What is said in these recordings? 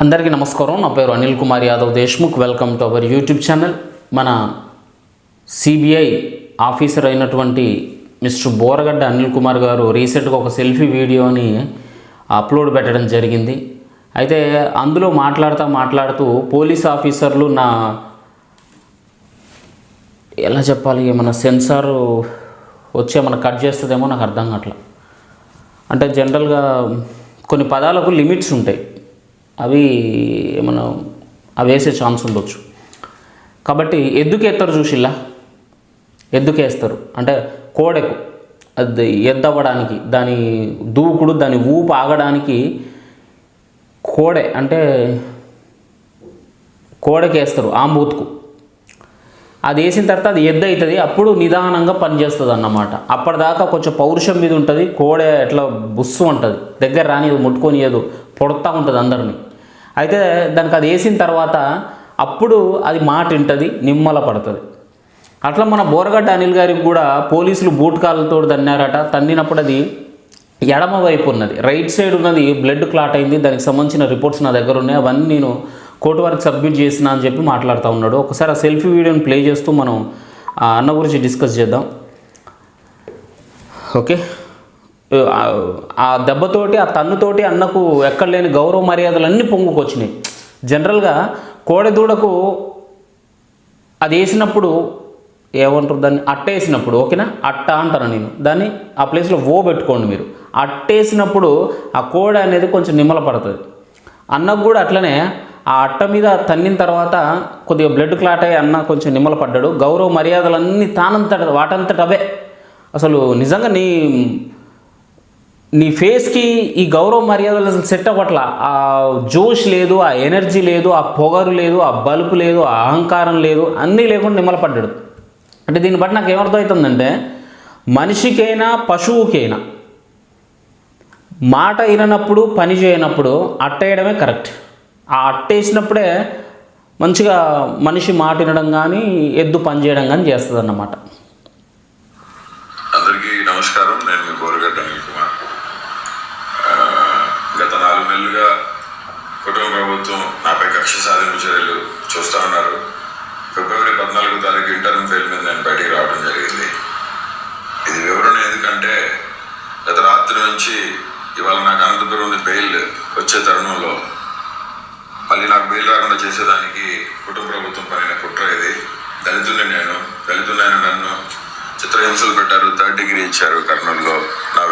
అందరికీ నమస్కారం. నా పేరు Anil Kumar Yadav Deshmukh. Welcome to our YouTube channel. మన సిబిఐ ఆఫీసర్ అయినటువంటి మిస్టర్ బోరగడ్డ అనిల్ కుమార్ గారు రీసెంట్గా ఒక సెల్ఫీ వీడియోని అప్లోడ్ పెట్టడం జరిగింది. అయితే అందులో మాట్లాడుతూ పోలీస్ ఆఫీసర్లు ఎలా చెప్పాలి, మన సెన్సార్ వచ్చి మన కట్ చేస్తుందేమో నాకు అర్థం కావట్లా. అంటే జనరల్గా కొన్ని పదాలకు లిమిట్స్ ఉంటాయి, అవి వేసే ఛాన్స్ ఉండొచ్చు. కాబట్టి ఎద్దుకేస్తారు చూసిల్లా, ఎద్దుకేస్తారు అంటే కోడెకు అది ఎద్దవ్వడానికి, దాని దూకుడు, దాని ఊపు ఆగడానికి కోడె అంటే కోడెకేస్తారు ఆంబూత్కు. అది వేసిన తర్వాత అది ఎద్దు అవుతుంది, అప్పుడు నిదానంగా పనిచేస్తుంది అన్నమాట. అప్పటిదాకా కొంచెం పౌరుషం మీద ఉంటుంది, కోడె ఎట్లా బుస్సు ఉంటుంది, దగ్గర రానియదు, ముట్టుకొనియదు, పొడతా ఉంటుంది అందరినీ. అయితే దానికి అది వేసిన తర్వాత అప్పుడు అది మాట వింటుంది, నిమ్మల పడుతుంది. అట్లా మన బోరగడ్డ అనిల్ గారికి కూడా పోలీసులు బూట్ కాళ్ళతో తన్నారట. తన్నినప్పుడు అది ఎడమ వైపు ఉన్నది, రైట్ సైడ్ ఉన్నది బ్లడ్ క్లాట్ అయింది. దానికి సంబంధించిన రిపోర్ట్స్ నా దగ్గర ఉన్నాయి, అవన్నీ నేను కోర్టు వారికి సబ్మిట్ చేసిన అని చెప్పి మాట్లాడుతూ ఉన్నాడు. ఒకసారి ఆ సెల్ఫీ వీడియోని ప్లే చేస్తూ మనం ఆ అన్న గురించి డిస్కస్ చేద్దాం. ఓకే, ఆ దెబ్బతోటి, ఆ తన్నుతోటి అన్నకు ఎక్కడ లేని గౌరవ మర్యాదలన్నీ పొంగుకొచ్చినాయి. జనరల్గా కోడెదూడకు అది వేసినప్పుడు ఏమంటారు, దాన్ని అట్టేసినప్పుడు, ఓకేనా, అట్ట అంటాను నేను దాన్ని, ఆ ప్లేస్లో ఓ పెట్టుకోండి మీరు. అట్టేసినప్పుడు ఆ కోడె అనేది కొంచెం నిమ్మల పడుతుంది. అన్నకు కూడా అట్లనే ఆ అట్ట మీద తన్నిన తర్వాత కొద్దిగా బ్లడ్ క్లాట్ అయ్యి అన్న కొంచెం నిమ్మల పడ్డాడు. గౌరవ మర్యాదలన్నీ వాటంతట అవే. అసలు నిజంగా నీ ఫేస్కి ఈ గౌరవ మర్యాదలు అసలు సెట్ అవ్వట్లా. ఆ జోష్ లేదు, ఆ ఎనర్జీ లేదు, ఆ పొగరు లేదు, ఆ బలుపు లేదు, ఆ అహంకారం లేదు, అన్నీ లేకుండా నిమ్మల పడ్డాడు. అంటే దీన్ని బట్టి నాకు ఏమర్థం అవుతుందంటే, మనిషికైనా పశువుకైనా మాట విననప్పుడు, పని చేయనప్పుడు అట్టేయడమే కరెక్ట్. ఆ అట్టేసినప్పుడే మంచిగా మనిషి మాట వినడం కానీ, ఎద్దు పని చేయడం కానీ చేస్తుంది అన్నమాట. అందరికీ నమస్కారం. నేను మీ బోరగడ్డ అనిల్ కుమార్. గత 4 నెలలుగా కుటుంబ ప్రభుత్వం నాపై కక్ష సాధింపు చర్యలు చూస్తూ ఉన్నారు. ఫిబ్రవరి 14వ తారీఖు ఇంటర్మ్ ఫెయిల్ మీద నేను బయటికి రావడం జరిగింది. ఇది వివరణ ఎందుకంటే, గత రాత్రి నుంచి ఇవాళ నాకు అనంతపురం బెయిల్ వచ్చే తరుణంలో మళ్ళీ నాకు బెయిల్ రాకుండా చేసేదానికి కుటుంబ ప్రభుత్వం పనిన కుట్ర ఇది. దళితులైన నన్ను చిత్రహింసలు పెట్టారు, 3rd డిగ్రీ ఇచ్చారు కర్నూలులో. నా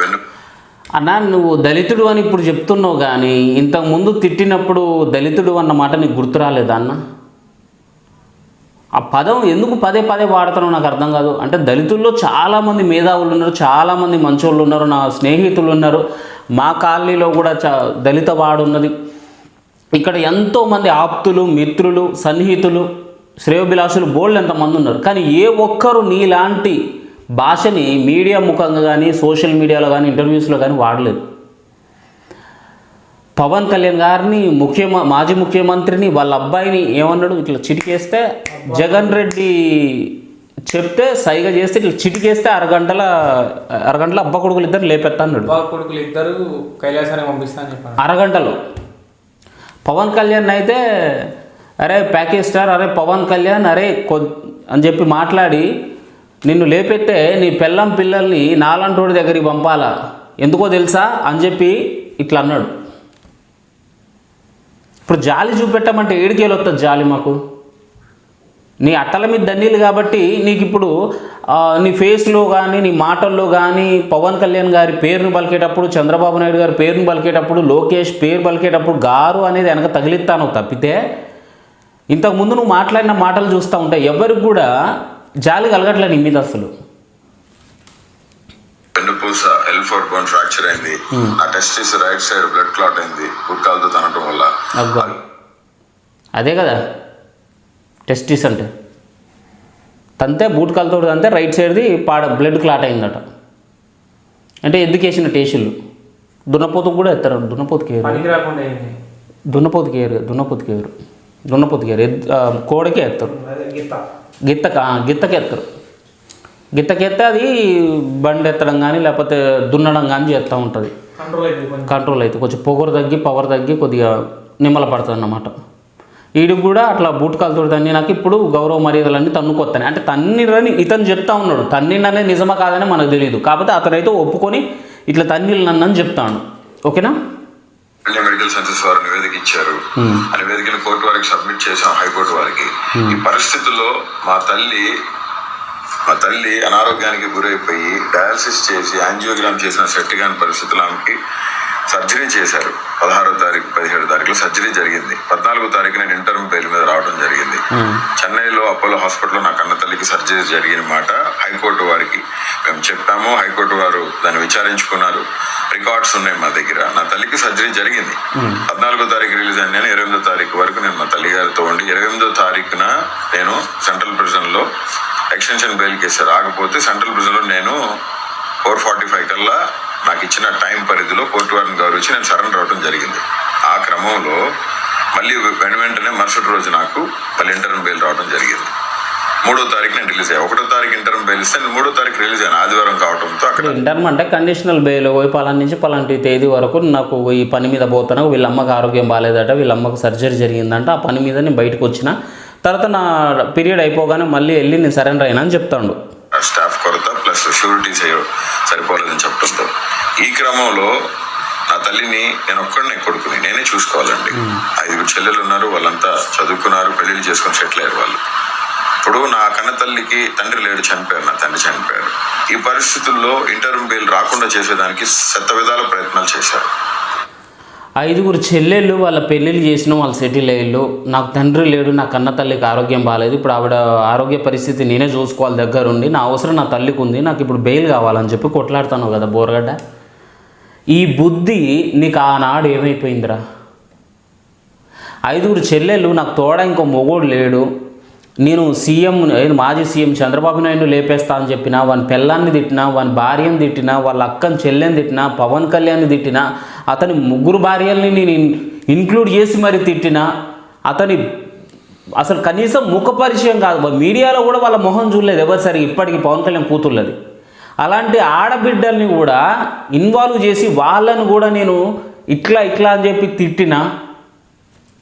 అన్న, నువ్వు దళితుడు అని ఇప్పుడు చెప్తున్నావు, కానీ ఇంతకుముందు తిట్టినప్పుడు దళితుడు అన్న మాట నీకు గుర్తు రాలేదా అన్న? ఆ పదం ఎందుకు పదే వాడుతున్నావు నాకు అర్థం కాదు. అంటే దళితుల్లో చాలామంది మేధావులు ఉన్నారు, చాలామంది మంచోళ్ళు ఉన్నారు, నా స్నేహితులు ఉన్నారు, మా కాలనీలో కూడా దళిత వాడు ఉన్నది. ఇక్కడ ఎంతోమంది ఆప్తులు, మిత్రులు, సన్నిహితులు, శ్రేయోభిలాషులు బోల్డ్ ఎంతమంది ఉన్నారు. కానీ ఏ ఒక్కరు నీలాంటి భాషని మీడియా ముఖంగా కానీ, సోషల్ మీడియాలో కానీ, ఇంటర్వ్యూస్లో కానీ వాడలేదు. పవన్ కళ్యాణ్ గారిని మాజీ ముఖ్యమంత్రిని, వాళ్ళ అబ్బాయిని ఏమన్నాడు, ఇట్లా చిటికేస్తే జగన్ రెడ్డి చెప్తే సైగ చేస్తే ఇట్లా చిటికేస్తే అరగంటల అబ్బా కొడుకులు ఇద్దరు లేపెత్తా అన్నాడు. కొడుకులు ఇద్దరు కైలాసానికి పంపిస్తా అని చెప్పాను. అరగంటలో. పవన్ కళ్యాణ్ అయితే అరే ప్యాకేజ్ స్టార్, అరే పవన్ కళ్యాణ్, అరే అని చెప్పి మాట్లాడి నిన్ను లేపెత్తే నీ పిల్లల్ని నాలంటోడి దగ్గరికి పంపాలా, ఎందుకో తెలుసా అని చెప్పి ఇట్లా అన్నాడు. ఇప్పుడు జాలి చూపెట్టమంటే ఏడికేలు వస్తుంది జాలి మాకు? నీ అట్టల మీద దన్నీలు కాబట్టి నీకు ఇప్పుడు నీ ఫేస్లో కానీ, నీ మాటల్లో కానీ పవన్ కళ్యాణ్ గారి పేరును పలికేటప్పుడు, చంద్రబాబు నాయుడు గారి పేరును పలికేటప్పుడు, లోకేష్ పేరు పలికేటప్పుడు గారు అనేది వెనక తగిలిస్తాను తప్పితే, ఇంతకుముందు నువ్వు మాట్లాడిన మాటలు చూస్తూ ఉంటాయి, ఎవరికి కూడా జాలి కలగట్లే నీ మీద అసలు. వెన్నుపూస L4 బోన్ ఫ్రాక్చర్ అయింది. నా testis right side blood clot అయింది గుట్కాలతో తనటం వల్ల. అదే కదా టెస్టిస్ అంటే, తంతే బూట్ కాలుతో అంతే రైట్ సైడ్ది బ్లడ్ క్లాట్ అయిందట. అంటే ఎద్దుకేసిన టేషన్లు దున్నపోతుకు కూడా ఎత్తారు. దున్నపోతుకి కోడకి ఎత్తారు, గిత్తకి ఎత్తారు. గిత్తకెత్తే అది బండి ఎత్తడం కానీ లేకపోతే దున్నడం కానీ చేస్తూ ఉంటుంది. కంట్రోల్ అయితే కొంచెం పొగరు తగ్గి, పవర్ తగ్గి, కొద్దిగా నిమ్మలపడుతుంది అన్నమాట. వీడికి కూడా అట్లా బూటకాలతో తన్ని నాకు ఇప్పుడు గౌరవ మర్యాదలన్నీ తన్నుకొస్తాయి. అంటే తన్నిరని ఇతను చెప్తా ఉన్నాడు. తన్నిండనేది నిజమా కాదని మనకు తెలియదు. కాకపోతే అతనైతే ఒప్పుకొని ఇట్లా తన్నిలు నన్ను చెప్తాను. ఓకేనా? ఇండియన్ మెడికల్ సైన్సెస్ వారు నివేదిక ఇచ్చారు. ఆ నివేదికను కోర్టు వారికి సబ్మిట్ చేసాం, హైకోర్టు వారికి. ఈ పరిస్థితుల్లో మా తల్లి అనారోగ్యానికి గురైపోయి డయాలసిస్ చేసి యాంజియోగ్రామ్ చేసిన సెట్ కాని పరిస్థితుల్లో ఆమెకి సర్జరీ చేశారు. 16వ తారీఖు 17వ తారీఖులో సర్జరీ జరిగింది. 14వ తారీఖు నేను ఇంటర్మ్ బెయిల్ మీద రావడం జరిగింది. చెన్నైలో అపోలో హాస్పిటల్లో నా కన్న తల్లికి సర్జరీ జరిగిన మాట హైకోర్టు వారికి మేము చెప్పాము. హైకోర్టు వారు దాన్ని విచారించుకున్నారు. రికార్డ్స్ ఉన్నాయి మా దగ్గర. నా తల్లికి సర్జరీ జరిగింది. 14వ తారీఖు రిలీజ్ అయిన నేను 28వ తారీఖు వరకు నేను మా తల్లి గారితో ఉండి 28వ తారీఖున నేను సెంట్రల్ ప్రిజన్లో ఎక్స్టెన్షన్ బెయిల్ కేసు రాకపోతే సెంట్రల్ ప్రిజన్లో నేను 4:45 కల్లా నాకు ఇచ్చిన టైం పరిధిలో కోర్టు వారిని గౌరవించి నేను సరెండర్ అవడం జరిగింది. ఆ క్రమంలో మళ్ళీ వెంటనే మరుసటి రోజు నాకు మళ్ళీ ఇంటర్మ్ బెయిల్ రావడం జరిగింది. 3వ తారీఖు నేను రిలీజ్ అయ్యాను. 1వ తారీఖు ఇంటర్మ్ బెయిల్ ఇస్తే నేను 3వ తారీఖు రిలీజ్ అయ్యాను. ఆదివారం కావడంతో అక్కడ ఇంటర్మ్ అంటే కండిషనల్ బెయిల్ పోయి పలానా నుంచి పలాంటి తేదీ వరకు నాకు ఈ పని మీద పోతాను, వీళ్ళ అమ్మకి ఆరోగ్యం బాగాలేదట, వీళ్ళ అమ్మకు సర్జరీ జరిగిందంట, ఆ పని మీద నేను బయటకు వచ్చిన తర్వాత నా పీరియడ్ అయిపోగానే మళ్ళీ వెళ్ళి నేను సరెండర్ అయినా అని చెప్తాడు. స్టాఫ్ కొరత ప్లస్ షూరిటీస్ సరిపోలేదని చెప్పడంతో ఈ క్రమంలో నా తల్లిని నేను ఒక్కడినే కొడుకుని నేనే చూసుకోవాలండి. 5 చెల్లెలు ఉన్నారు. వాళ్ళంతా చదువుకున్నారు, పెళ్లిళ్ళు చేసుకొని సెటిల్ అయ్యారు వాళ్ళు. ఇప్పుడు నా కన్న తల్లికి తండ్రి లేడు, చనిపోయారు. నా తండ్రి చనిపోయారు. ఈ పరిస్థితుల్లో ఇంటర్మ్ బెయిల్ రాకుండా చేసేదానికి శతవిధాల ప్రయత్నాలు చేశారు. 5 చెల్లెళ్ళు వాళ్ళ పెళ్ళిళ్ళు చేసిన వాళ్ళు సెటిల్ అయ్యారు. నాకు తండ్రి లేడు, నా కన్న తల్లికి ఆరోగ్యం బాగాలేదు, ఇప్పుడు ఆవిడ ఆరోగ్య పరిస్థితి నేనే చూసుకోవాలి దగ్గరుండి, నా అవసరం నా తల్లికి ఉంది, నాకు ఇప్పుడు బెయిల్ కావాలని చెప్పి కొట్లాడుతాను కదా బోరగడ్డ. ఈ బుద్ధి నీకు ఆనాడు ఏమైపోయిందిరా? 5 చెల్లెళ్ళు నాకు తోడ ఇంకో మొగోడు లేడు, నేను మాజీ సీఎం చంద్రబాబు నాయుడు లేపేస్తా అని చెప్పినా, వాని పిల్లాన్ని తిట్టినా, వాని భార్యను తిట్టినా, వాళ్ళ అక్కని చెల్లెని తిట్టినా, పవన్ కళ్యాణ్ని తిట్టినా, అతని 3 భార్యల్ని నేను ఇంక్లూడ్ చేసి మరి తిట్టినా, అతని అసలు కనీసం ముఖ పరిచయం కాదు, మీడియాలో కూడా వాళ్ళ మొహం చూడలేదు ఎవరు సరిగా ఇప్పటికీ పవన్ కళ్యాణ్ కూతుర్లది. అలాంటి ఆడబిడ్డల్ని కూడా ఇన్వాల్వ్ చేసి వాళ్ళను కూడా నేను ఇట్లా అని చెప్పి తిట్టినా,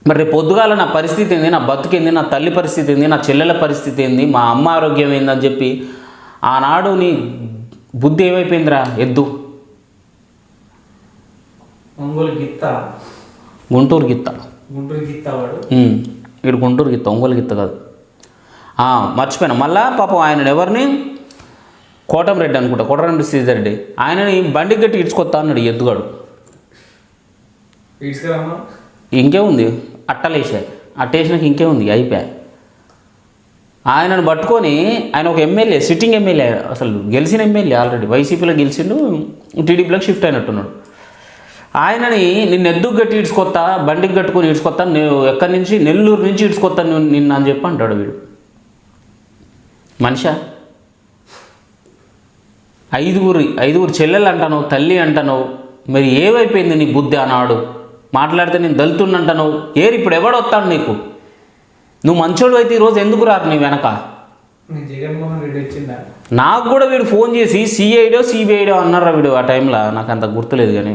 మరి రేపు పొద్దుగాల నా పరిస్థితి ఏంది, నా బతుకేంది, నా తల్లి పరిస్థితి ఏంది, నా చెల్లెల పరిస్థితి ఏంది, మా అమ్మ ఆరోగ్యం ఏందని చెప్పి ఆనాడు నీ బుద్ధి ఏమైపోయిందిరా? ఎద్దు ఒంగోలు గిత్త, గుంటూరు గిత్త, గుంటూరు గిత్త వాడు. ఇక్కడ గుంటూరు గిత్త, ఒంగోలు గిత్త కాదు. మర్చిపోయినా. మళ్ళా పాపం ఆయన ఎవరిని, కోటంరెడ్డి అనుకుంటా, కోటరెడ్డి శ్రీధర్ రెడ్డి, ఆయనని బండి గట్టి ఇడ్చుకొస్తా అన్నాడు ఎద్దుగాడు. ఇంకేముంది, అట్టలేసాయి, అట్టేసినాక ఇంకేముంది, అయిపోయా. ఆయనను పట్టుకొని ఆయన ఒక ఎమ్మెల్యే, సిట్టింగ్ ఎమ్మెల్యే, అసలు గెలిచిన ఎమ్మెల్యే, ఆల్రెడీ వైసీపీలో గెలిచిండు, టీడీపీలోకి షిఫ్ట్ అయినట్టున్నాడు. ఆయనని నిన్ను ఎద్దుకు గట్టి ఇడ్చుకొస్తా, బండికి కట్టుకొని ఇడ్చుకొస్తా, నేను ఎక్కడి నుంచి, నెల్లూరు నుంచి ఇడ్చుకొస్తా నిన్ను అని చెప్పి అంటాడు వీడు. మనిషా? 5 చెల్లెలు అంటాను, తల్లి అంటాను, మరి ఏమైపోయింది నీ బుద్ధి ఆనాడు? మాట్లాడితే నేను దళితుడిని అంటాను, ఇప్పుడు ఎవడొస్తాడు నీకు? నువ్వు మంచోడు అయితే ఈరోజు ఎందుకు రారు నీ వెనక? జగన్మోహన్ రెడ్డి వచ్చిందా? నాకు కూడా వీడు ఫోన్ చేసి సిబిఐడో అన్నారా వీడు ఆ టైంలో, నాకు అంత గుర్తులేదు. కానీ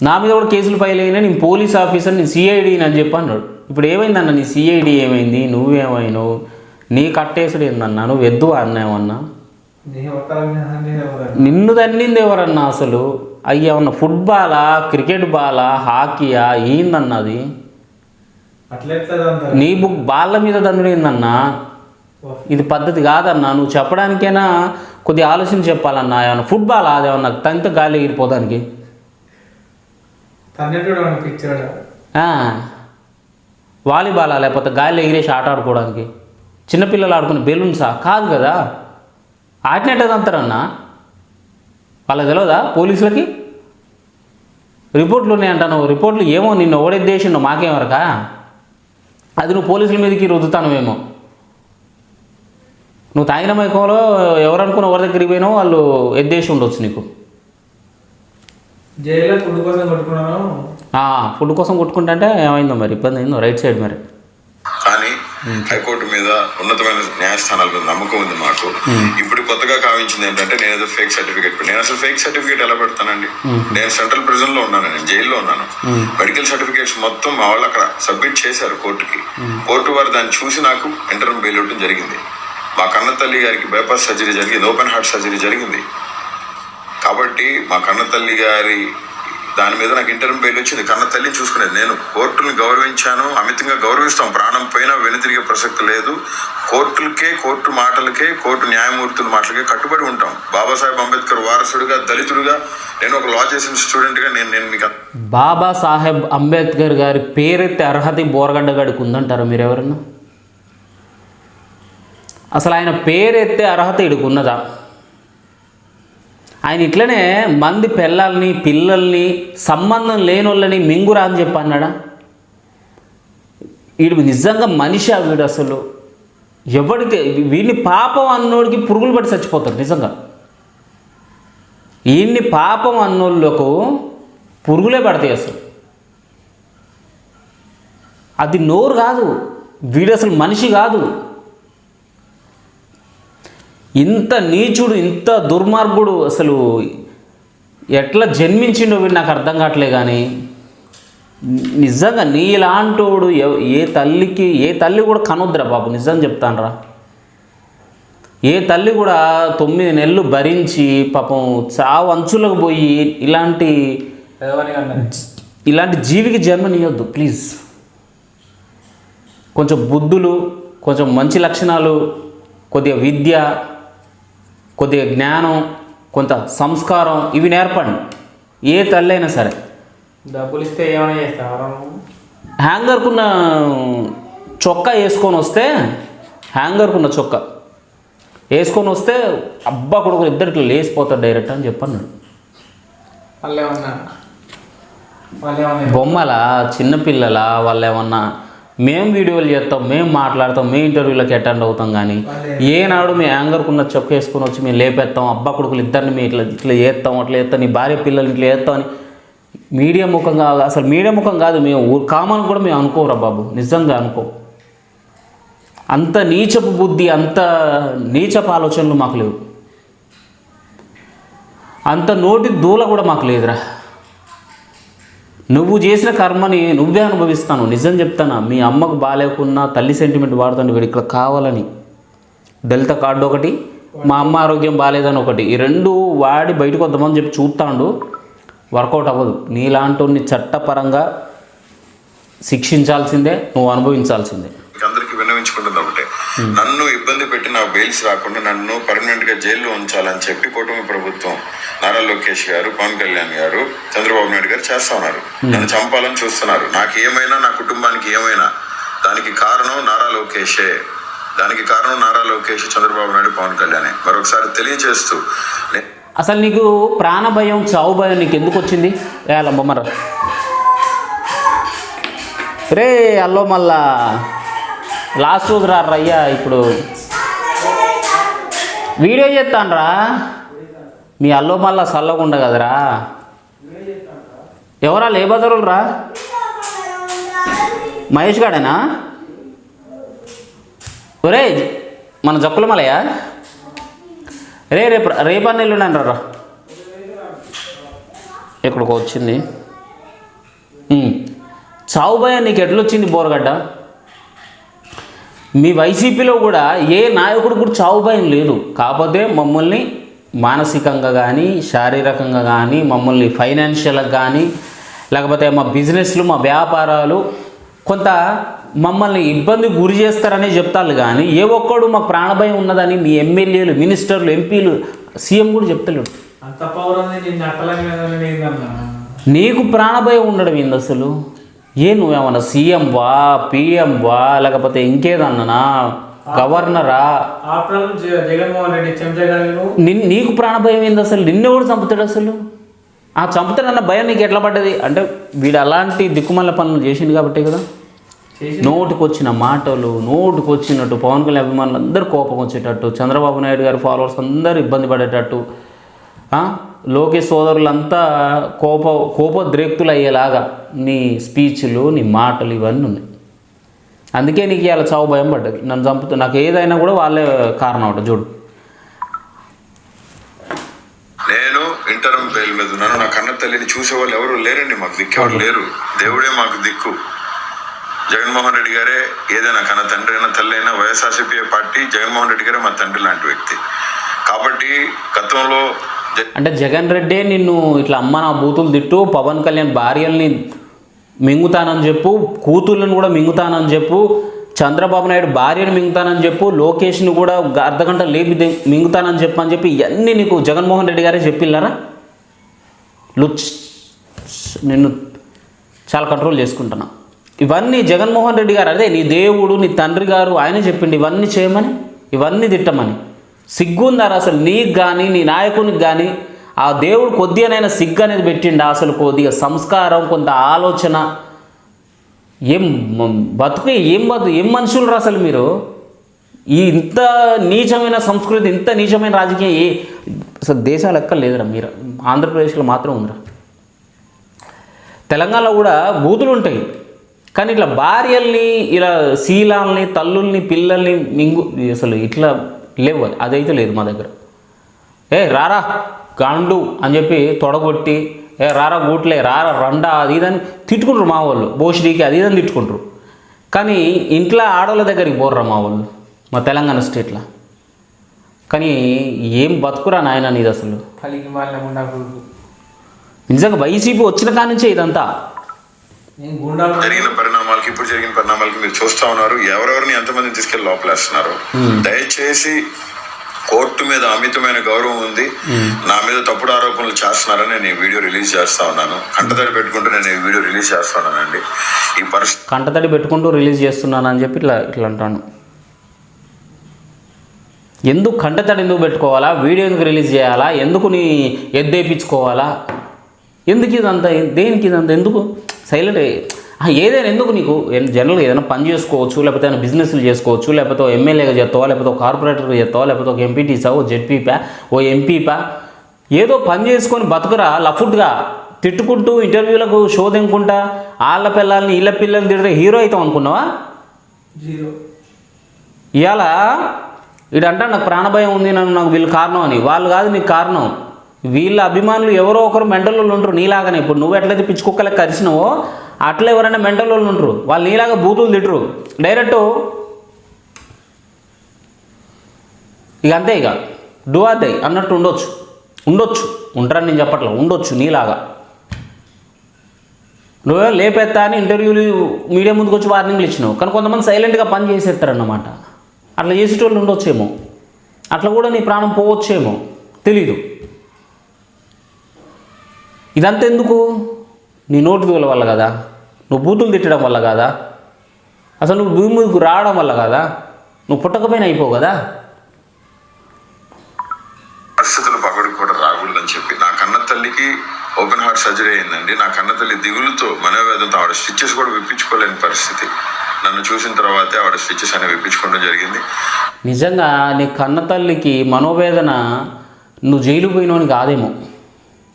నా మీద కూడా కేసులు ఫైల్ అయినా, నేను పోలీస్ ఆఫీసర్, నేను సిఐడిని అని చెప్పి అన్నాడు. ఇప్పుడు ఏమైందన్న, నీ సిఐడి ఏమైంది, నువ్వేమైనావు, నీ కట్టేసుడు ఏందన్నా, నువ్వు ఎద్దు అన్నావన్నా? నిన్ను తన్నింది ఎవరన్నా? అసలు అయ్యేమన్నా ఫుట్బాలా, క్రికెట్ బాలా, హాకీయా, ఏందన్నది? నీ బాళ్ళ మీద దండుడు ఏందన్నా? ఇది పద్ధతి కాదన్నా. నువ్వు చెప్పడానికైనా కొద్ది ఆలోచన చెప్పాలన్నా. ఏమన్నా ఫుట్బాల్ అదేమన్నా తంత గాలి ఎగిరిపోదానికి? వాలీబాలా, లేకపోతే గాలి ఎగిరేసి ఆట ఆడుకోవడానికి? చిన్నపిల్లలు ఆడుకునే బెలూన్సా? కాదు కదా. ఆటినట్టు అంటారన్నా, వాళ్ళకి తెలియదా? పోలీసులకి రిపోర్ట్లు ఉన్నాయంటాను. రిపోర్ట్లు ఏమో నిన్ను ఓడెద్దేసిండు, మాకేమరకా? అది నువ్వు పోలీసుల మీదకి రుద్దుతానువేమో. నువ్వు తాగిన మైకంలో ఎవరనుకున్న ఎవరి దగ్గరికి పోయినావు, వాళ్ళు ఎద్దేసి ఉండొచ్చు నీకు. జైల్లో ఫుడ్ కోసం కొట్టుకున్నాను. ఫుడ్ కోసం కొట్టుకుంటే ఏమైందో మరి, ఇబ్బంది అయిందో రైట్ సైడ్ మరి. కానీ హైకోర్టు మీద ఉన్నతమైన న్యాయస్థానాల మీద నమ్మకం ఉంది మాకు. ఇప్పుడు కొత్తగా కావించింది ఏంటంటే నేను ఏదో ఫేక్ సర్టిఫికేట్. నేను అసలు ఫేక్ సర్టిఫికేట్ ఎలా పెడతానండి? నేను సెంట్రల్ ప్రిజన్ లో ఉన్నాను, నేను జైల్లో ఉన్నాను. మెడికల్ సర్టిఫికేట్స్ మొత్తం మా వాళ్ళు అక్కడ సబ్మిట్ చేశారు కోర్టుకి. కోర్టు వారు దాన్ని చూసి నాకు ఇంటర్మ్ బెయిల్ ఇవ్వడం జరిగింది. మా కన్న తల్లి గారికి బైపాస్ సర్జరీ జరిగింది, ఓపెన్ హార్ట్ సర్జరీ జరిగింది. కాబట్టి మా కన్న తల్లి గారి దాని మీద నాకు ఇంటర్మ్ బెయిల్ వచ్చింది. కన్న తల్లిని చూసుకునేది నేను. కోర్టుని గౌరవించాను, అమితంగా గౌరవిస్తాం. ప్రాణం పైన వెనుతిరిగే ప్రసక్తి లేదు. కోర్టులకే, కోర్టు మాటలకే, కోర్టు న్యాయమూర్తుల మాటలకే కట్టుబడి ఉంటాం. బాబాసాహెబ్ అంబేద్కర్ వారసుడిగా, దళితుడిగా, నేను ఒక లా చేసిన స్టూడెంట్గా నేను మీకు బాబాసాహెబ్ అంబేద్కర్ గారి పేరెత్తే అర్హత బోరగడ్డ గారికి ఉందంటారా మీరు ఎవరన్నా? అసలు ఆయన పేరెత్తే అర్హత ఇడికి ఉన్నదా? ఆయన ఇట్లనే మంది పిల్లల్ని సంబంధం లేని వాళ్ళని మింగురా అని చెప్పి అన్నాడా? వీడు నిజంగా మనిషి వీడు అసలు ఎవడికి వీడిని పాపం అన్నోడికి పురుగులు పడి చచ్చిపోతాడు నిజంగా. వీడిని పాపం అన్నోళ్ళకు పురుగులే పడతాయి అసలు. అది నోరు కాదు, వీడు అసలు మనిషి కాదు. ఇంత నీచుడు, ఇంత దుర్మార్గుడు అసలు ఎట్లా జన్మించిండో వీడు నాకు అర్థం కావట్లే. కానీ నిజంగా నీలాంటోడు ఏ తల్లి కూడా కనొద్దురా బాబు, నిజం చెప్తానురా. ఏ తల్లి కూడా 9 నెలలు భరించి పాపం చావు అంచులకు పోయి ఇలాంటి జీవికి జన్మనియొద్దు ప్లీజ్. కొంచెం బుద్ధులు, కొంచెం మంచి లక్షణాలు, కొద్దిగా విద్య, కొద్దిగా జ్ఞానం, కొంత సంస్కారం ఇవి నేర్పండి ఏ తల్లి అయినా సరే. డబ్బులు ఇస్తే ఏమైనా చేస్తావా? హ్యాంగర్కున్న చొక్కా వేసుకొని వస్తే, హ్యాంగర్కున్న చొక్కా వేసుకొని వస్తే అబ్బా కొడుకులు ఇద్దరికి లేచిపోతారు డైరెక్ట్ అని చెప్పన్నాడు. బొమ్మలా, చిన్నపిల్లల వాళ్ళు ఏమన్నా మేము వీడియోలు చేస్తాం, మేము మాట్లాడతాం, మేము ఇంటర్వ్యూలకు అటెండ్ అవుతాం. కానీ ఏనాడు మీ యాంగర్కున్న చొక్క వేసుకొని వచ్చి మేము లేపేస్తాం, అబ్బా కొడుకులు ఇద్దరిని మేము ఇట్లా చేస్తాం, అట్లా చేస్తాం, నీ భార్య పిల్లలు ఇట్లా చేస్తాం అని మీడియా ముఖంగా, అసలు మీడియా ముఖం కాదు, మేము కామన్ కూడా మేము అనుకోరా బాబు, నిజంగా అనుకో. అంత నీచపు బుద్ధి, అంత నీచపు ఆలోచనలు మాకు లేవు, అంత నోటి దూల కూడా మాకు లేదురా. నువ్వు చేసిన కర్మని నువ్వే అనుభవిస్తాను. నిజం చెప్తానా, మీ అమ్మకు బాగాలేకున్నా తల్లి సెంటిమెంట్ వాడుతాను వీడు ఇక్కడ కావాలని. డెల్టా కార్డు ఒకటి, మా అమ్మ ఆరోగ్యం బాగాలేదని ఒకటి, ఈ రెండు వాడి బయటకు వద్దామని చెప్పి చూస్తాడు, వర్కౌట్ అవ్వదు. నీలాంటి చట్టపరంగా శిక్షించాల్సిందే, నువ్వు అనుభవించాల్సిందే. అందరికి విన్నవించుకుంటుంది ఒకటే, నన్ను ఇబ్బంది పెట్టి నా బెయిల్స్ రాకుండా నన్ను పర్మనెంట్ గా జైల్లో ఉంచాలని చెప్పి కూటమి ప్రభుత్వం, నారా లోకేష్ గారు, పవన్ కళ్యాణ్ గారు, చంద్రబాబు నాయుడు గారు చేస్తా ఉన్నారు. నన్ను చంపాలని చూస్తున్నారు. నాకు ఏమైనా, నా కుటుంబానికి ఏమైనా దానికి కారణం నారా లోకేషే. దానికి కారణం నారా లోకేష్, చంద్రబాబు నాయుడు, పవన్ కళ్యాణ్. మరొకసారి తెలియజేస్తూ, అసలు నీకు ప్రాణ భయం, చావు భయం నీకు ఎందుకు వచ్చింది? అలా బొమ్మరా రే, అల్లో మళ్ళా లాస్ట్ రోజు రయ్యా. ఇప్పుడు వీడియో చేస్తానరా, మీ అల్లో మళ్ళా చల్లకుండా కదరా. ఎవరా లే బజారులు రా? మహేష్ గాడేనా? ఒరే మన జక్కుల మలయా రే, రేపన్న ఎల్లుండి రా. ఎక్కడికో వచ్చింది. చావు భయం నీకు ఎట్లొచ్చింది బోరగడ్డ? మీ వైసీపీలో కూడా ఏ నాయకుడు కూడా చావు భయం లేదు. కాకపోతే మమ్మల్ని మానసికంగా కానీ, శారీరకంగా కానీ, మమ్మల్ని ఫైనాన్షియల్గా కానీ, లేకపోతే మా బిజినెస్లు, మా వ్యాపారాలు కొంత మమ్మల్ని ఇబ్బంది గురి చేస్తారనే చెప్తారు. కానీ ఏ ఒక్కడు మాకు ప్రాణభయం ఉన్నదని మీ ఎమ్మెల్యేలు, మినిస్టర్లు, ఎంపీలు, సీఎం కూడా చెప్తలేడు. నీకు ప్రాణభయం ఉండడం ఏంది అసలు? నువ్వేమన్నా సీఎం వా, పిఎం వా, లేకపోతే ఇంకేదన్నా గవర్నరా? జగన్మోహన్ రెడ్డి నీకు ప్రాణభయం ఏంది అసలు? నిన్నెవడు చంపుతాడు అసలు? ఆ చంపుతాడన్న భయం నీకు ఎట్లా పడ్డది? అంటే వీడు అలాంటి దిక్కుమల్ల పనులు చేసిండు కాబట్టే కదా. నోటికి వచ్చిన మాటలు, నోటికి వచ్చినట్టు పవన్ కళ్యాణ్ అభిమానులు అందరూ కోపం వచ్చేటట్టు, చంద్రబాబు నాయుడు గారి ఫాలోవర్స్ అందరూ ఇబ్బంది పడేటట్టు, లోకేష్ సోదరులంతా కోపోద్రేక్తులు అయ్యేలాగా నీ స్పీచ్లు, నీ మాటలు ఇవన్నీ ఉన్నాయి. అందుకే నీకు ఇవాళ చావు భయం పడ్డది. నన్ను చంపుతూ నాకు ఏదైనా కూడా వాళ్ళే కారణం అంట. చూడు, నేను ఇంటర్మ్ బెయిల్ మీద ఉన్నాను. నా కన్న తల్లిని చూసేవాళ్ళు ఎవరు లేరండి, మాకు దిక్కేవాళ్ళు లేరు. దేవుడే మాకు దిక్కు. జగన్మోహన్ రెడ్డి గారే ఏదైనా కన్న తండ్రి అయినా తల్లి అయినా వైఎస్ఆర్సీపీ పార్టీ జగన్మోహన్ రెడ్డి గారే మా తండ్రి లాంటి వ్యక్తి. కాబట్టి గతంలో అంటే జగన్ రెడ్డే నిన్ను ఇట్లా అమ్మ నా బూతులు తిట్టు, పవన్ కళ్యాణ్ భార్యల్ని మింగుతానని చెప్పు, కూతుళ్ళని కూడా మింగుతానని చెప్పు, చంద్రబాబు నాయుడు భార్యను మింగుతానని చెప్పు, లోకేష్ని కూడా అర్ధగంట లేపి మింగుతానని చెప్పు అని చెప్పి ఇవన్నీ నీకు జగన్మోహన్ రెడ్డి గారే చెప్పిల్లారా? నిన్ను చాలా కంట్రోల్ చేసుకుంటున్నా. ఇవన్నీ జగన్మోహన్ రెడ్డి గారు, అదే నీ దేవుడు నీ తండ్రి గారు ఆయనే చెప్పిండు ఇవన్నీ చేయమని, ఇవన్నీ తిట్టమని. సిగ్గుందారా అసలు నీకు కానీ నీ నాయకునికి కానీ? ఆ దేవుడు కొద్దిగానైనా సిగ్గు అనేది పెట్టిండా? అసలు కొద్దిగా సంస్కారం, కొంత ఆలోచన, ఏం బతుకు, ఏం మనుషులు రా అసలు మీరు? ఈ ఇంత నీచమైన సంస్కృతి, ఇంత నీచమైన రాజకీయం అసలు దేశాలు ఎక్కడ లేదురా. మీరు ఆంధ్రప్రదేశ్లో మాత్రం ఉందిరా. తెలంగాణలో కూడా బూతులు ఉంటాయి, కానీ ఇట్లా భార్యల్ని, ఇలా శీలాల్ని, తల్లుల్ని, పిల్లల్ని అసలు ఇట్లా లేవు. అదైతే లేదు మా దగ్గర. రారా గాండు అని చెప్పి తొడగొట్టి, రారా గూట్లే, రారా రండా, అది ఇదని తిట్టుకుంటారు మా వాళ్ళు. బోషిడీకి అది ఇదని తిట్టుకుంటారు. కానీ ఇంట్లో ఆడవాళ్ళ దగ్గరికి పోర్రా మా వాళ్ళు, మా తెలంగాణ స్టేట్లో. కానీ ఏం బతుకురా నాయన నీది అసలు. పలికి వాళ్ళ ఉండకూడదు. నిజంగా వైసీపీ వచ్చిన కాడి నుంచే ఇదంతా జరిగిన పరిణామాలకి, ఇప్పుడు జరిగిన పరిణామాలకి మీరు చూస్తా ఉన్నారు. ఎవరెవరిని ఎంతమందిని తీసుకెళ్లి లోపలేస్తున్నారు. దయచేసి కోర్టు మీద అమితమైన గౌరవం ఉంది, నా మీద తప్పుడు ఆరోపణలు చేస్తున్నారని నేను ఈ వీడియో రిలీజ్ చేస్తా ఉన్నాను. కంటతడి పెట్టుకుంటూ నేను ఈ వీడియో రిలీజ్ చేస్తా ఉన్నానండి. ఈ పరిస్థితి కంటతడి పెట్టుకుంటూ రిలీజ్ చేస్తున్నాను అని చెప్పి ఇట్లా అంటాను. ఎందుకు కంటతడి ఎందుకు పెట్టుకోవాలా? వీడియో ఎందుకు రిలీజ్ చేయాలా? ఎందుకు నీ ఎద్దేపించుకోవాలా? ఎందుకు ఇదంతా? దేనికి ఇదంతా? ఎందుకు సైలెంట్? ఏదైనా ఎందుకు నీకు? జనరల్గా ఏదైనా పని చేసుకోవచ్చు, లేకపోతే ఏదైనా బిజినెస్లు చేసుకోవచ్చు, లేకపోతే ఎమ్మెల్యేగా చేస్తావా, లేకపోతే ఒక కార్పొరేటర్గా చేస్తావా, లేకపోతే ఒక ఎంపీటీసా, ఓ జెడ్పీపా, ఓ ఎంపీపా, ఏదో పని చేసుకొని బతుకురా. లఫుడ్గా తిట్టుకుంటూ ఇంటర్వ్యూలకు షో దింకుంటా వాళ్ళ పిల్లల్ని వీళ్ళ పిల్లల్ని తిడితే హీరో అవుతాం అనుకున్నావా? ఇవాళ వీడంటా నాకు ప్రాణభయం ఉంది, నాకు వీళ్ళు కారణం అని. వాళ్ళు కాదు నీకు కారణం. వీళ్ళ అభిమానులు ఎవరో ఒకరు మెంటల్ వాళ్ళు ఉంటారు నీలాగానే. ఇప్పుడు నువ్వు ఎట్లయితే పిచ్చి కుక్కలకు కరిచినావో అట్లా ఎవరైనా మెంటల్ వాళ్ళు ఉంటారు. వాళ్ళు నీలాగా బూతులు తిట్టరు డైరెక్ట్. ఇక అంతే, ఇక డూ ఆర్ డై అన్నట్టు ఉండొచ్చు ఉంటారని నేను చెప్పట్లా, ఉండొచ్చు నీలాగా. నువ్వే లేపెత్తా అని ఇంటర్వ్యూలు మీడియా ముందుకు వచ్చి వార్నింగ్లు ఇచ్చినావు, కానీ కొంతమంది సైలెంట్గా పని చేసేస్తారన్నమాట. అట్లా చేసేటోళ్ళు ఉండొచ్చేమో, అట్లా కూడా నీ ప్రాణం పోవచ్చేమో, తెలీదు. ఇదంతా ఎందుకు? నీ నోటి దూల వల్ల కదా, నువ్వు బూతులు తిట్టడం వల్ల కదా, అసలు నువ్వు భూమి మీదకు రావడం వల్ల కదా, నువ్వు పుట్టకపోయినా అయిపోవు కదా. పరిస్థితులు పగడికి కూడా రాకూడదని చెప్పి నా కన్న తల్లికి ఓపెన్ హార్ట్ సర్జరీ అయిందండి. నా కన్న తల్లి దిగులుతో, మనోవేదంతో ఆవిడ స్టిచెస్ కూడా విప్పించుకోలేని పరిస్థితి. నన్ను చూసిన తర్వాతే ఆవిడ స్టిచెస్ అనేవి విప్పించుకోవడం జరిగింది. నిజంగా నీ కన్న తల్లికి మనోవేదన నువ్వు జైలు పోయినోని కాదేమో,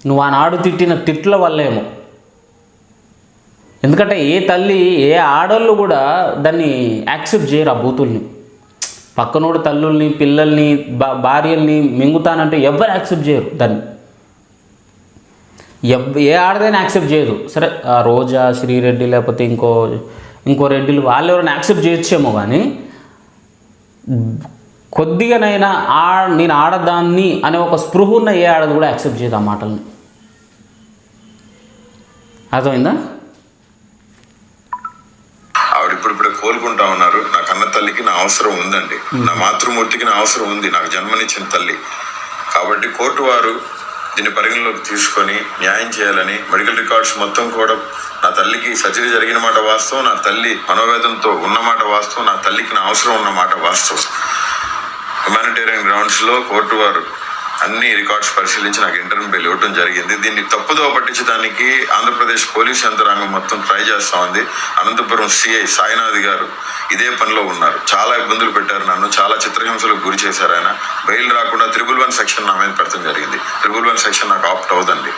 నువ్వు ఆనాడు తిట్టిన తిట్ల వల్లేమో. ఎందుకంటే ఏ తల్లి, ఏ ఆడోళ్ళు కూడా దాన్ని యాక్సెప్ట్ చేయరు ఆ బూతుల్ని. పక్కనోడు తల్లుల్ని, పిల్లల్ని, భార్యల్ని మింగుతానంటే ఎవరు యాక్సెప్ట్ చేయరు దాన్ని. ఏ ఆడదైనా యాక్సెప్ట్ చేయదు. సరే ఆ రోజా, శ్రీరెడ్డి, లేకపోతే ఇంకో రెడ్డిలు వాళ్ళు ఎవరైనా యాక్సెప్ట్ చేయొచ్చేమో, కానీ కొద్దిగానైనా నేను ఆడదాన్ని అనే ఒక స్పృహ ఉన్న ఏ ఆడది కూడా యాక్సెప్ట్ చేయదు ఆ మాటల్ని. అర్థమైందా? ఆవిడ ఇప్పుడిప్పుడే కోలుకుంటా ఉన్నారు. నా కన్న తల్లికి నా అవసరం ఉందండి, నా మాతృమూర్తికి నా అవసరం ఉంది, నాకు జన్మనిచ్చిన తల్లి. కాబట్టి కోర్టు వారు దీన్ని పరిగణలోకి తీసుకొని న్యాయం చేయాలని, మెడికల్ రికార్డ్స్ మొత్తం కూడా నా తల్లికి సర్జరీ జరిగిన మాట వాస్తవం, నా తల్లి మనోవేదంతో ఉన్నమాట వాస్తవం, నా తల్లికి నా అవసరం ఉన్నమాట వాస్తవం. హ్యుమానిటేరియన్ గ్రౌండ్స్లో కోర్టు వారు అన్ని రికార్డ్స్ పరిశీలించి నాకు ఇంటర్వ్యూ బెయిల్ ఇవ్వడం జరిగింది. దీన్ని తప్పుదోవ పట్టించడానికి ఆంధ్రప్రదేశ్ పోలీస్ యంత్రాంగం మొత్తం ట్రై చేస్తా ఉంది. అనంతపురం సిఐ సాయినాథ్ గారు ఇదే పనిలో ఉన్నారు. చాలా ఇబ్బందులు పెట్టారు నన్ను, చాలా చిత్రహింసలకు గురి చేశారు ఆయన. బెయిల్ రాకుండా 111 సెక్షన్ నా మీద పెడతాం జరిగింది. 111 సెక్షన్ నాకు ఆప్ట్ అవుదండి.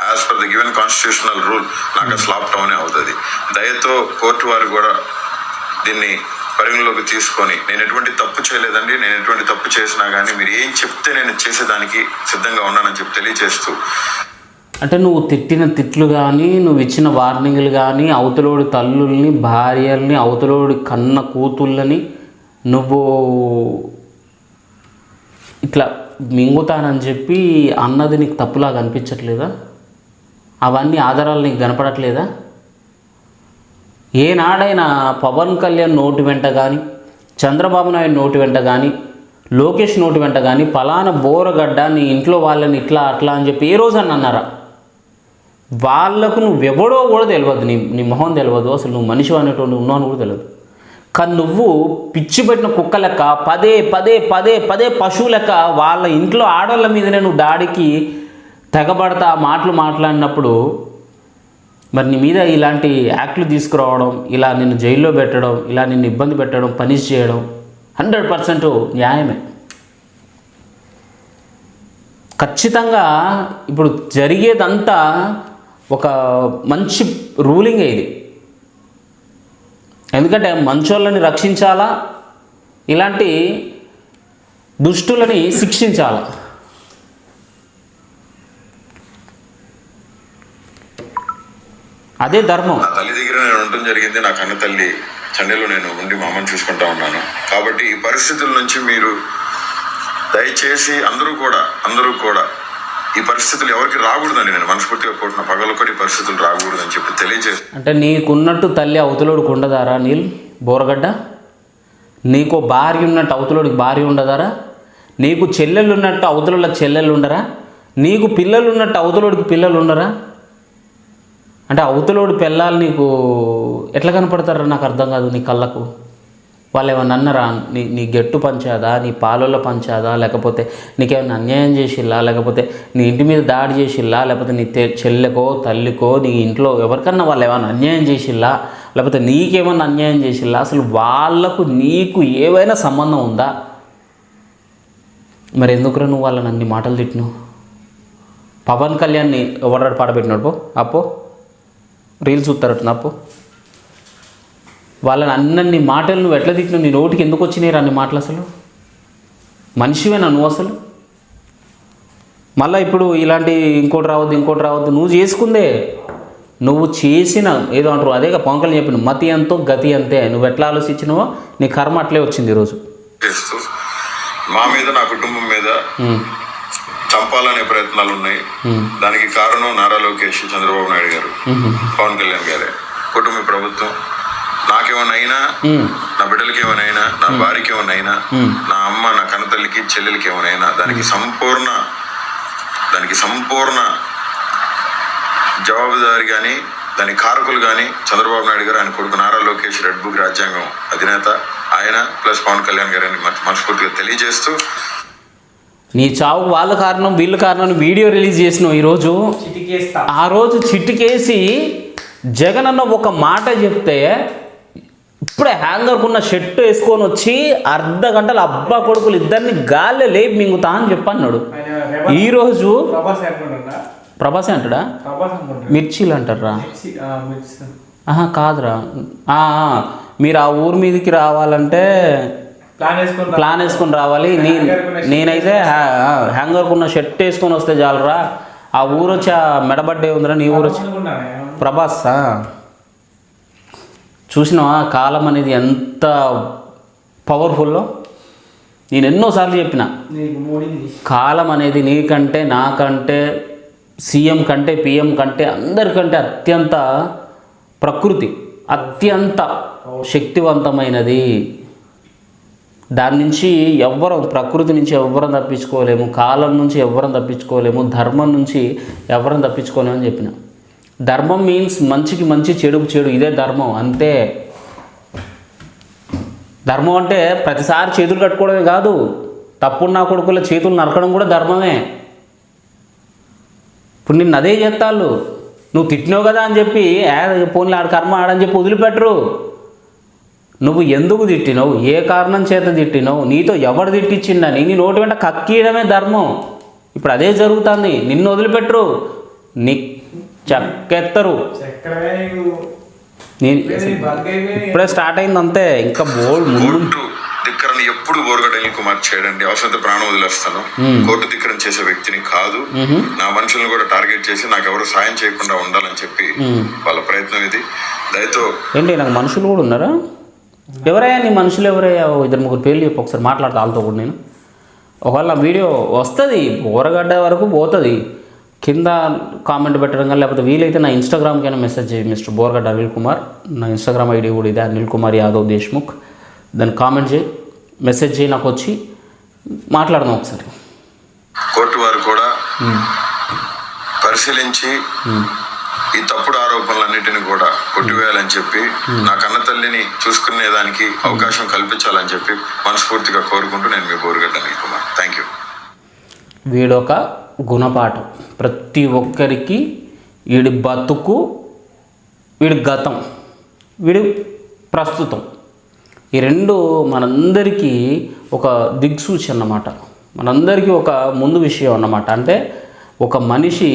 As per the given constitutional rule నాకు అసలు ఆప్ట్ అవునే అవుతుంది. దయతో కోర్టు వారు కూడా దీన్ని పరిగణలోకి తీసుకొని, నేను ఎటువంటి తప్పు చేయలేదండి, నేను ఎటువంటి తప్పు చేసినా కానీ మీరు ఏం చెప్తే నేను చేసేదానికి సిద్ధంగా ఉన్నానని చెప్పి తెలియజేస్తూ, అంటే నువ్వు తిట్టిన తిట్లు కానీ, నువ్వు ఇచ్చిన వార్నింగ్లు కానీ, అవతలోడి తల్లుల్ని, భార్యల్ని, అవతలోడి కన్న కూతుళ్ళని నువ్వు ఇట్లా మింగుతానని చెప్పి అన్నది నీకు తప్పులాగా అనిపించట్లేదా? అవన్నీ ఆధారాలు నీకు కనపడట్లేదా? ఏనాడైనా పవన్ కళ్యాణ్ నోటి వెంట కానీ, చంద్రబాబు నాయుడు నోటి వెంట కానీ, లోకేష్ నోటి వెంట కానీ పలానా బోరగడ్డ నీ ఇంట్లో వాళ్ళని ఇట్లా అట్లా అని చెప్పి ఏ రోజు అని అన్నారా? వాళ్ళకు నువ్వెవడో కూడా తెలియదు, నీ మొహం తెలియదు, అసలు నువ్వు మనిషి అనేటువంటి ఉన్నావు అని కూడా తెలియదు. కానీ నువ్వు పిచ్చి పెట్టిన కుక్క లెక్క పదే పదే పదే పదే పశువు లెక్క వాళ్ళ ఇంట్లో ఆడవాళ్ళ మీదనే నువ్వు దాడికి తెగబడతా మాటలు మాట్లాడినప్పుడు మరి నీ మీద ఇలాంటి యాక్ట్లు తీసుకురావడం, ఇలా నిన్ను జైల్లో పెట్టడం, ఇలా నిన్ను ఇబ్బంది పెట్టడం, పనిష్ చేయడం 100% న్యాయమే. ఖచ్చితంగా ఇప్పుడు జరిగేదంతా ఒక మంచి రూలింగే ఇది. ఎందుకంటే మంచోళ్ళని రక్షించాలా, ఇలాంటి దుష్టులని శిక్షించాలా. అదే ధర్మం. నా తల్లి దగ్గర నేను ఉండటం జరిగింది, నా కన్న తల్లి చెన్నైలో నేను ఉండి మా అమ్మని చూసుకుంటా ఉన్నాను. కాబట్టి ఈ పరిస్థితుల నుంచి మీరు దయచేసి అందరూ కూడా ఈ పరిస్థితులు ఎవరికి రాకూడదని నేను మనస్ఫూర్తిగా కోరుతున్న, పగలొకటి పరిస్థితులు రాకూడదని చెప్పి తెలియజేసి, అంటే నీకున్నట్టు తల్లి అవతలోడికి ఉండదారా? బోరగడ్డ, నీకు భార్య ఉన్నట్టు అవతలోడికి భార్య ఉండదారా? నీకు చెల్లెళ్ళు ఉన్నట్టు అవతలోళ్ళకి చెల్లెళ్ళు ఉండరా? నీకు పిల్లలు ఉన్నట్టు అవతలోడికి పిల్లలు ఉండరా? అంటే అవతలోడి పిల్లలు నీకు ఎట్లా కనపడతారా? నాకు అర్థం కాదు. నీ కళ్ళకు వాళ్ళు ఏమన్నా అన్నారా? నీ గెట్టు పంచాదా, నీ పాలల్లో పంచాదా, లేకపోతే నీకేమైనా అన్యాయం చేసిల్లా, లేకపోతే నీ ఇంటి మీద దాడి చేసిల్లా, లేకపోతే నీ చెల్లెకో తల్లికో నీ ఇంట్లో ఎవరికన్నా వాళ్ళు ఏమైనా అన్యాయం చేసిల్లా, లేకపోతే నీకేమన్నా అన్యాయం చేసిల్లా? అసలు వాళ్ళకు నీకు ఏవైనా సంబంధం ఉందా? మరి ఎందుకురా నువ్వు వాళ్ళని అన్ని మాటలు తిట్టినావు? పవన్ కళ్యాణ్ని ఎవడాడు పాడబెట్టినాడు? అప్పో రీల్స్ చూస్తారట అప్పు. వాళ్ళని అన్నీ మాటలు నువ్వు ఎట్లా తిట్టినావు? నీ నోటికి ఎందుకు వచ్చినాయి అన్ని మాటలు? అసలు మనిషివేనా నువ్వు? అసలు మళ్ళీ ఇప్పుడు ఇలాంటి ఇంకోటి రావద్దు నువ్వు చేసుకుందే, నువ్వు చేసిన ఏదో అంటారు అదేగా పవన్ కళ్యాణ్ చెప్పిన మతి ఎంతో గతి అంతే. నువ్వు ఎట్లా ఆలోచించినావో నీ కర్మ అట్లే వచ్చింది ఈరోజు. మా మీద, నా కుటుంబం మీద చంపాలనే ప్రయత్నాలు ఉన్నాయి. దానికి కారణం నారా లోకేష్, చంద్రబాబు నాయుడు గారు, పవన్ కళ్యాణ్ గారే, కుటుంబ ప్రభుత్వం. నాకేమైనా అయినా, నా బిడ్డలకి ఏమైనా అయినా, నా భార్యకి ఏమైనా అయినా, నా అమ్మ, నా కన్నతల్లికి, చెల్లెలకి ఏమైనా అయినా దానికి సంపూర్ణ జవాబుదారి కానీ, దాని కారకులు కానీ చంద్రబాబు నాయుడు గారు, ఆయన కొడుకు నారా లోకేష్, రెడ్ బుక్ రాజ్యాంగం అధినేత ఆయన ప్లస్ పవన్ కళ్యాణ్ గారు అని మనస్ఫూర్తిగా తెలియజేస్తూ, నీ చావుకు వాళ్ళ కారణం వీళ్ళ కారణం వీడియో రిలీజ్ చేసినావు ఈరోజు. ఆ రోజు చిటికేసి జగన్ అన్న ఒక మాట చెప్తే ఇప్పుడే హ్యాంగర్కున్న షర్ట్ వేసుకొని వచ్చి అర్ధ గంటలు అబ్బా కొడుకులు ఇద్దరిని గాల్లో లేపి మింగుతా అని చెప్పన్నాడు. ఈరోజు ప్రభాసే అంటాడా? మిర్చీలు అంటారా? కాదురా, మీరు ఆ ఊరి మీదకి రావాలంటే ప్లాన్ వేసుకొని రావాలి. నేనైతే హ్యాంగర్కున్న షర్ట్ వేసుకొని వస్తే చాలరా. ఆ ఊరు వచ్చి ఆ మెడబడ్డే ఉందిరా నీ ఊరు వచ్చి. ప్రభాస్ చూసినావా కాలం అనేది ఎంత పవర్ఫుల్లో? నేను ఎన్నోసార్లు చెప్పిన, కాలం అనేది నీకంటే, నాకంటే, సీఎం కంటే, పిఎం కంటే, అందరికంటే అత్యంత ప్రకృతి అత్యంత శక్తివంతమైనది. దాని నుంచి ప్రకృతి నుంచి ఎవ్వరం తప్పించుకోలేము, కాలం నుంచి ఎవ్వరం తప్పించుకోలేము, ధర్మం నుంచి ఎవ్వరం తప్పించుకోలేము అని చెప్పిన. ధర్మం మీన్స్ మంచికి మంచి, చెడుకు చెడు, ఇదే ధర్మం అంతే. ధర్మం అంటే ప్రతిసారి చేతులు కట్టుకోవడమే కాదు, తప్పున్న కొడుకుల చేతులు నరకడం కూడా ధర్మమే. ఇప్పుడు నిన్ను అదే చేస్తాళ్ళు. నువ్వు తిట్టినావు కదా అని చెప్పి పోన్లే ఆడ కర్మ ఆడని చెప్పి వదిలిపెట్టరు. నువ్వు ఎందుకు తిట్టినావు, ఏ కారణం చేత తిట్టినావు, నీతో ఎవడు తిట్టించిండని నీ నోటి వెంట కక్కీయడమే ధర్మం. ఇప్పుడు అదే జరుగుతుంది. నిన్ను వదిలిపెట్టరు, నీ చెక్కెత్తరు. నేను ఇప్పుడే స్టార్ట్ అయింది అంతే, ఇంకా బోల్డ్ ముందు కోర్టు ధిక్కరణ ఎప్పుడు బోరగడ్డ అనిల్ కుమార్ చేయడండి. అవసరమైతే ప్రాణం వదిలేస్తాను. కోర్టు ధిక్కరణ చేసే వ్యక్తిని కాదు. నా మనుషులను కూడా టార్గెట్ చేసి నాకు ఎవరు సాయం చేయకుండా ఉండాలని చెప్పి వాళ్ళ ప్రయత్నం ఇది. దయతో ఏంటి నాకు మనుషులు కూడా ఉన్నారా? ఎవరయ్యా నీ మనుషులు ఎవరయ్యా? ఇద్దరు ముగ్గురు పేర్లు చెప్పి ఒకసారి మాట్లాడతా వాళ్ళతో కూడా నేను. ఒకవేళ నా వీడియో వస్తుంది బోరగడ్డ వరకు పోతుంది, కింద కామెంట్ పెట్టడం కానీ లేకపోతే వీలైతే నా ఇన్స్టాగ్రామ్కైనా మెసేజ్ చేయి, మిస్టర్ బోరగడ్డ అనిల్ కుమార్. నా ఇన్స్టాగ్రామ్ ఐడి కూడా ఇదే, అనిల్ కుమార్ యాదవ్ దేశ్ముఖ్. దాన్ని కామెంట్ చేయి, మెసేజ్ చేయి, నాకు వచ్చి మాట్లాడదాం ఒకసారి. కోర్టు వారు కూడా పరిశీలించి ఈ తప్పుడు ఆరోపణలన్నిటిని కూడా కొట్టివేయాలని చెప్పి నా కన్న తల్లిని చూసుకునేదానికి అవకాశం కల్పించాలని చెప్పి మనస్ఫూర్తిగా కోరుకుంటూ నేను మీ బోరగడ్డ అనిల్ కుమార్. Thank you. వీడొక గుణపాఠం. ప్రతి ఒక్కరికి వీడి బతుకు, వీడి గతం, వీడి ప్రస్తుతం, ఈ రెండు మనందరికీ ఒక దిక్సూచి అన్నమాట. మనందరికీ ఒక ముందు విషయం అన్నమాట. అంటే ఒక మనిషి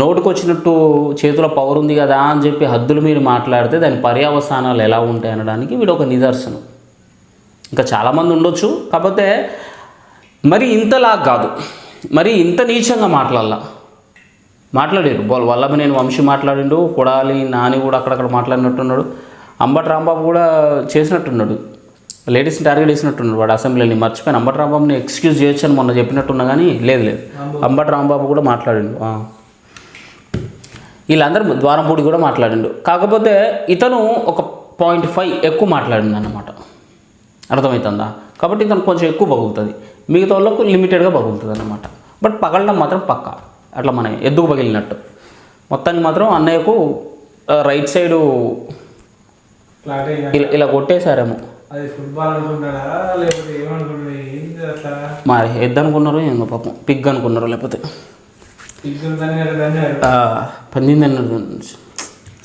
నోటుకొచ్చినట్టు చేతిలో పవర్ ఉంది కదా అని చెప్పి హద్దులు మీరు మాట్లాడితే దాని పర్యవసానాలు ఎలా ఉంటాయి అనడానికి వీడు ఒక నిదర్శనం. ఇంకా చాలామంది ఉండొచ్చు, కాకపోతే మరి ఇంతలా కాదు, మరి ఇంత నీచంగా మాట్లాడారు. వల్లభనేని వంశీ మాట్లాడిండు, కొడాలి నాని కూడా అక్కడక్కడ మాట్లాడినట్టున్నాడు, అంబటి రాంబాబు కూడా చేసినట్టున్నాడు, లేడీస్ని టార్గెట్ చేసినట్టున్నాడు వాడు అసెంబ్లీని. మర్చిపోయిన అంబటి రాంబాబుని ఎక్స్క్యూజ్ చేయొచ్చు అని మొన్న చెప్పినట్టున్నా కానీ లేదు అంబటి రాంబాబు కూడా మాట్లాడిండు. వీళ్ళందరూ ద్వారంపూడి కూడా మాట్లాడిండు. కాకపోతే ఇతను ఒక 0.5 ఎక్కువ మాట్లాడిండు అన్నమాట. అర్థమవుతుందా? కాబట్టి ఇతను కొంచెం ఎక్కువ పగులుతుంది, మిగతా వాళ్ళకు లిమిటెడ్గా పగులుతుంది అన్నమాట. బట్ పగలడం మాత్రం పక్కా, అట్లా మన ఎద్దుకు పగిలినట్టు. మొత్తానికి మాత్రం అన్నయ్యకు రైట్ సైడు ఇలా కొట్టేశారేమో. మరి ఎద్దు అనుకున్నారు ఏందో పాపం, పిగ్ అనుకున్నారు, లేకపోతే పందింది అన్నాడు.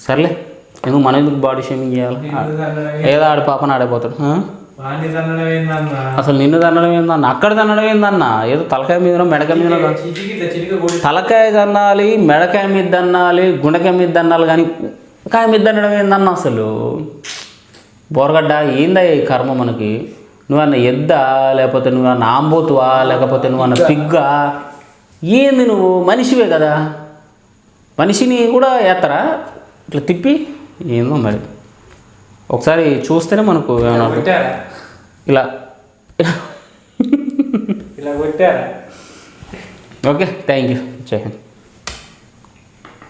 సర్లే, ఎందుకు మన ఎందుకు బాడీ షేమింగ్ చేయాలి? ఏదో ఆడి పాపను ఆడైపోతాడు. అసలు నిన్ను తన్నడం ఏందన్న, అక్కడ తన్నడం ఏందన్న? ఏదో తలకాయ మీద మెడకాయ మీద, తలకాయ తన్నాలి, మెడకాయ మీద తన్నాలి, గుండెకాయ మీద తన్నాలి, కానీ కాయ మీద తన్నడం ఏందన్న? అసలు బోరగడ్డ ఏందా ఈ కర్మ మనకి? నువ్వన్న ఎద్దా, లేకపోతే నువ్వన్న ఆంబోతువా, లేకపోతే నువ్వన్న పిగ్గా? ఏంది నువ్వు? మనిషివే కదా, మనిషిని కూడా వేస్తారా ఇట్లా తిప్పి? ఏందో మరి, ఒకసారి చూస్తేనే మనకు ఇలా ఇలా కొట్టారా? ఓకే, థ్యాంక్ యూ, జై హింద్.